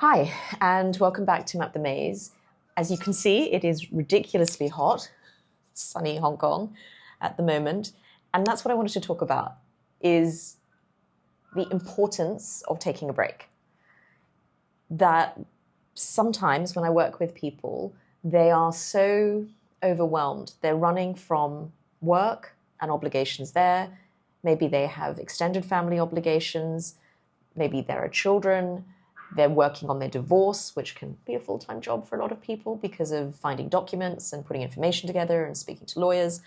Hi, and welcome back to Map the Maze. As you can see, it is ridiculously hot, sunny Hong Kong at the moment. And that's what I wanted to talk about, is the importance of taking a break. That sometimes when I work with people, they are so overwhelmed. They're running from work and obligations there. Maybe they have extended family obligations. Maybe there are children. They're working on their divorce, which can be a full-time job for a lot of people because of finding documents and putting information together and speaking to lawyers.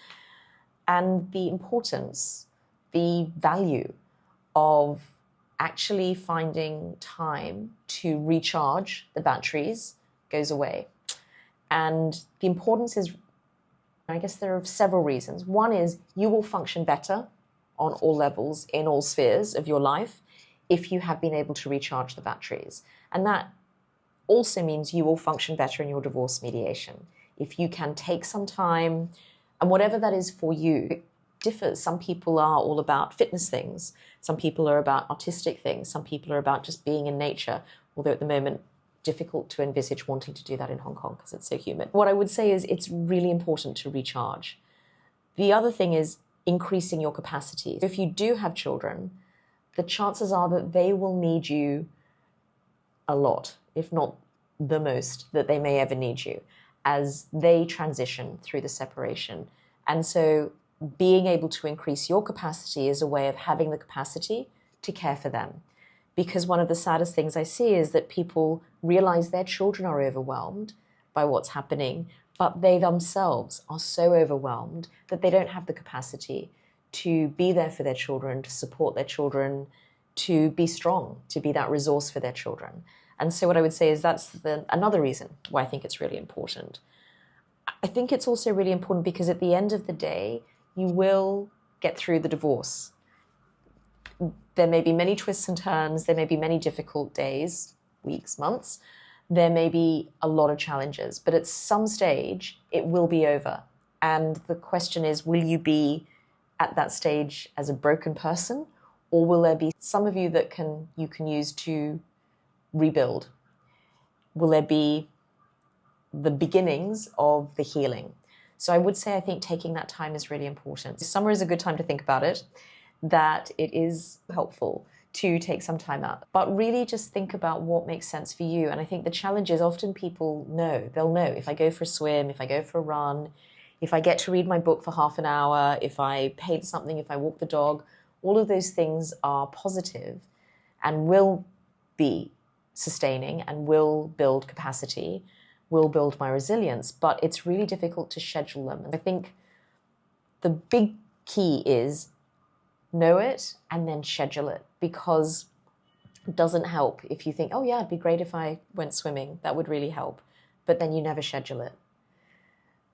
And the importance, the value of actually finding time to recharge the batteries goes away. And the importance is, I guess there are several reasons. One is you will function better on all levels, in all spheres of your life, if you have been able to recharge the batteries. And that also means you will function better in your divorce mediation. If you can take some time, and whatever that is for you, it differs. Some people are all about fitness things. Some people are about artistic things. Some people are about just being in nature, although at the moment, difficult to envisage wanting to do that in Hong Kong because it's so humid. What I would say is it's really important to recharge. The other thing is increasing your capacity. If you do have children, the chances are that they will need you a lot, if not the most, that they may ever need you as they transition through the separation. And so being able to increase your capacity is a way of having the capacity to care for them. Because one of the saddest things I see is that people realize their children are overwhelmed by what's happening, but they themselves are so overwhelmed that they don't have the capacity to be there for their children, to support their children, to be strong, to be that resource for their children. And so what I would say is that's another reason why I think it's really important. I think it's also really important because at the end of the day, you will get through the divorce. There may be many twists and turns. There may be many difficult days, weeks, months. There may be a lot of challenges, but at some stage, it will be over. And the question is, will you be at that stage as a broken person, or will there be some of you that you can use to rebuild? Will there be the beginnings of the healing? So I would say I think taking that time is really important. Summer is a good time to think about it, that it is helpful to take some time out, but really just think about what makes sense for you. And I think the challenge is often people know, they'll know if I go for a swim, if I go for a run, if I get to read my book for half an hour, if I paint something, if I walk the dog, all of those things are positive and will be sustaining and will build capacity, will build my resilience, but it's really difficult to schedule them. And I think the big key is know it and then schedule it, because it doesn't help if you think, oh yeah, it'd be great if I went swimming, that would really help, but then you never schedule it.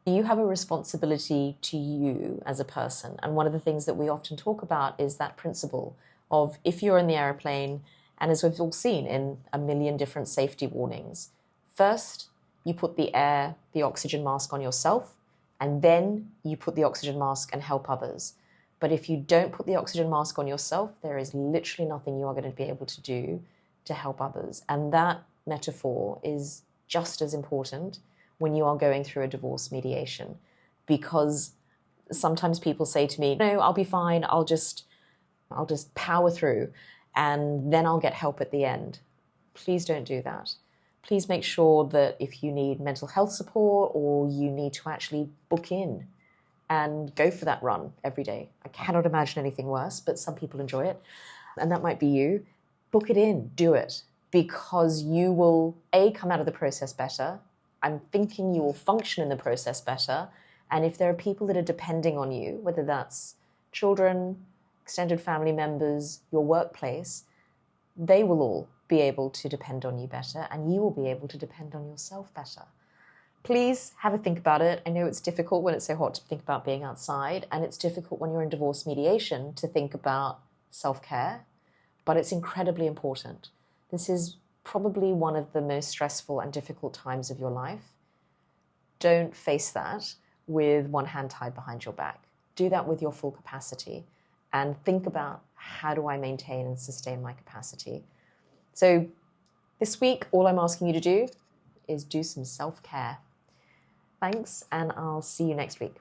You have a responsibility to you as a person. And one of the things that we often talk about is that principle of if you're in the airplane, and as we've all seen in a million different safety warnings, first you put the oxygen mask on yourself, and then you put the oxygen mask and help others. But if you don't put the oxygen mask on yourself, there is literally nothing you are going to be able to do to help others. And that metaphor is just as important when you are going through a divorce mediation, because sometimes people say to me, no, I'll be fine. I'll just power through and then I'll get help at the end. Please don't do that. Please make sure that if you need mental health support or you need to actually book in and go for that run every day. I cannot imagine anything worse, but some people enjoy it. And that might be you. Book it in, do it, because you will, A, come out of the process better. I'm thinking you will function in the process better. And if there are people that are depending on you, whether that's children, extended family members, your workplace, they will all be able to depend on you better, and you will be able to depend on yourself better. Please have a think about it. I know it's difficult when it's so hot to think about being outside, and it's difficult when you're in divorce mediation to think about self-care, but it's incredibly important. This is probably one of the most stressful and difficult times of your life. Don't face that with one hand tied behind your back. Do that with your full capacity and think about, how do I maintain and sustain my capacity? So This week, all I'm asking you to do is do some self-care. Thanks, and I'll see you next week.